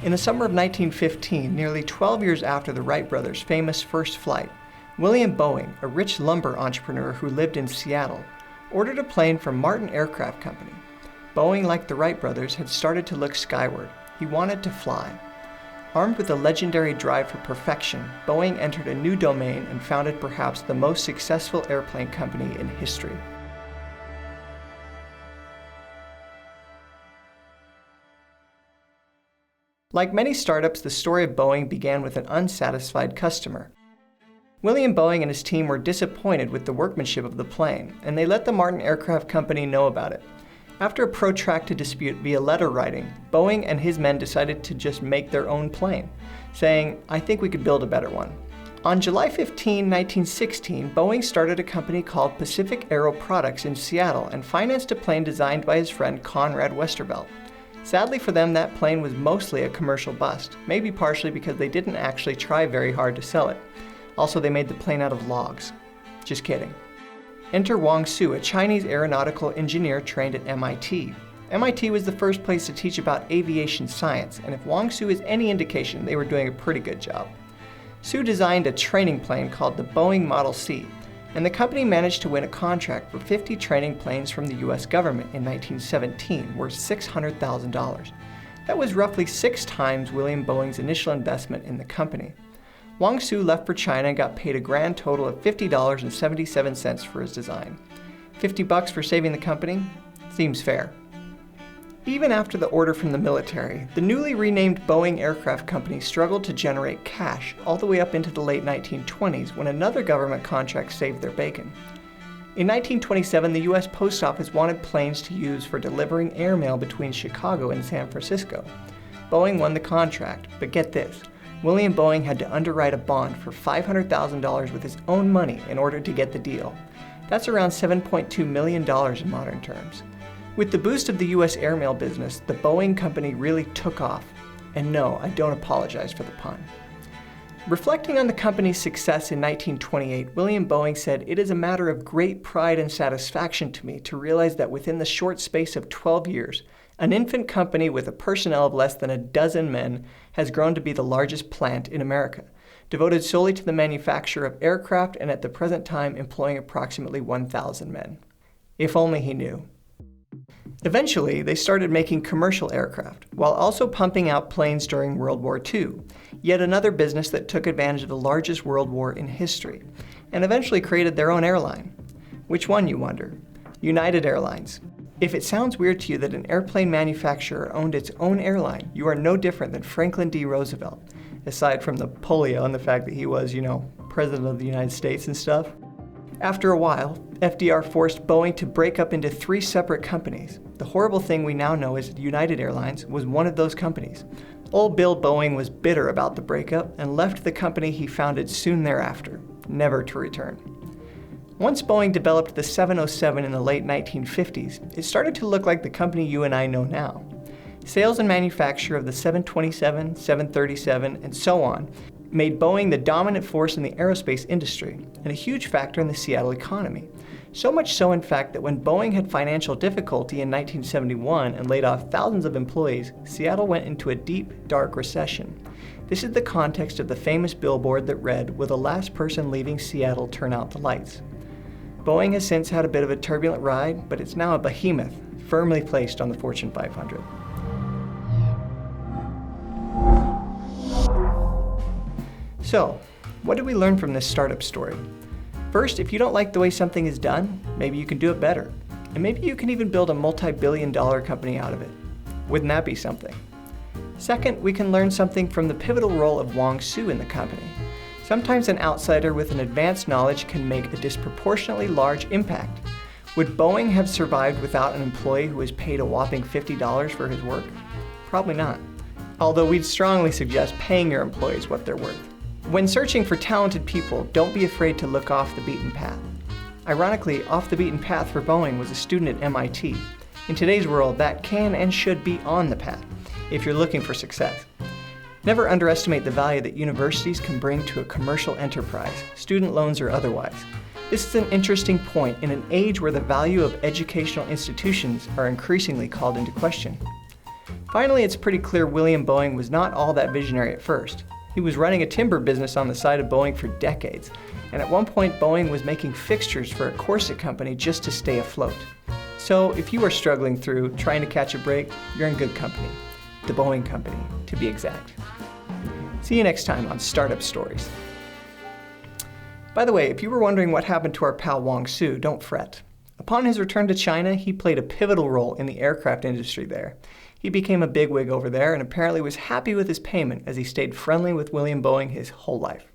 In the summer of 1915, nearly 12 years after the Wright brothers' famous first flight, William Boeing, a rich lumber entrepreneur who lived in Seattle, ordered a plane from Martin Aircraft Company. Boeing, like the Wright brothers, had started to look skyward. He wanted to fly. Armed with a legendary drive for perfection, Boeing entered a new domain and founded perhaps the most successful airplane company in history. Like many startups, the story of Boeing began with an unsatisfied customer. William Boeing and his team were disappointed with the workmanship of the plane, and they let the Martin Aircraft Company know about it. After a protracted dispute via letter writing, Boeing and his men decided to just make their own plane, saying, "I think we could build a better one." On July 15, 1916, Boeing started a company called Pacific Aero Products in Seattle and financed a plane designed by his friend Conrad Westervelt. Sadly for them, that plane was mostly a commercial bust, maybe partially because they didn't actually try very hard to sell it. Also, they made the plane out of logs. Just kidding. Enter Wang Su, a Chinese aeronautical engineer trained at MIT. MIT was the first place to teach about aviation science, and if Wang Su is any indication, they were doing a pretty good job. Su designed a training plane called the Boeing Model C, and the company managed to win a contract for 50 training planes from the US government in 1917, worth $600,000. That was roughly 6 times William Boeing's initial investment in the company. Wang Su left for China and got paid a grand total of $50.77 for his design. $50 for saving the company? Seems fair. Even after the order from the military, the newly renamed Boeing Aircraft Company struggled to generate cash all the way up into the late 1920s when another government contract saved their bacon. In 1927, the US Post Office wanted planes to use for delivering airmail between Chicago and San Francisco. Boeing won the contract, but get this, William Boeing had to underwrite a bond for $500,000 with his own money in order to get the deal. That's around $7.2 million in modern terms. With the boost of the US airmail business, the Boeing company really took off. And no, I don't apologize for the pun. Reflecting on the company's success in 1928, William Boeing said, "It is a matter of great pride and satisfaction to me to realize that within the short space of 12 years, an infant company with a personnel of less than a dozen men has grown to be the largest plant in America, devoted solely to the manufacture of aircraft and at the present time employing approximately 1,000 men." If only he knew. Eventually, they started making commercial aircraft, while also pumping out planes during World War II, yet another business that took advantage of the largest world war in history, and eventually created their own airline. Which one, you wonder? United Airlines. If it sounds weird to you that an airplane manufacturer owned its own airline, you are no different than Franklin D. Roosevelt, aside from the polio and the fact that he was, President of the United States and stuff. After a while, FDR forced Boeing to break up into 3 separate companies. The horrible thing we now know is that United Airlines was one of those companies. Old Bill Boeing was bitter about the breakup and left the company he founded soon thereafter, never to return. Once Boeing developed the 707 in the late 1950s, it started to look like the company you and I know now. Sales and manufacture of the 727, 737, and so on made Boeing the dominant force in the aerospace industry and a huge factor in the Seattle economy. So much so, in fact, that when Boeing had financial difficulty in 1971 and laid off thousands of employees, Seattle went into a deep, dark recession. This is the context of the famous billboard that read, "Will the last person leaving Seattle turn out the lights?" Boeing has since had a bit of a turbulent ride, but it's now a behemoth, firmly placed on the Fortune 500. So, what did we learn from this startup story? First, if you don't like the way something is done, maybe you can do it better. And maybe you can even build a multi-billion-dollar company out of it. Wouldn't that be something? Second, we can learn something from the pivotal role of Wang Su in the company. Sometimes an outsider with an advanced knowledge can make a disproportionately large impact. Would Boeing have survived without an employee who was paid a whopping $50 for his work? Probably not. Although we'd strongly suggest paying your employees what they're worth. When searching for talented people, don't be afraid to look off the beaten path. Ironically, off the beaten path for Boeing was a student at MIT. In today's world, that can and should be on the path, if you're looking for success. Never underestimate the value that universities can bring to a commercial enterprise, student loans or otherwise. This is an interesting point in an age where the value of educational institutions are increasingly called into question. Finally, it's pretty clear William Boeing was not all that visionary at first. He was running a timber business on the side of Boeing for decades, and at one point Boeing was making fixtures for a corset company just to stay afloat. So if you are struggling through trying to catch a break, you're in good company. The Boeing Company, to be exact. See you next time on Startup Stories. By the way, if you were wondering what happened to our pal Wang Su, don't fret. Upon his return to China, he played a pivotal role in the aircraft industry there. He became a bigwig over there and apparently was happy with his payment as he stayed friendly with William Boeing his whole life.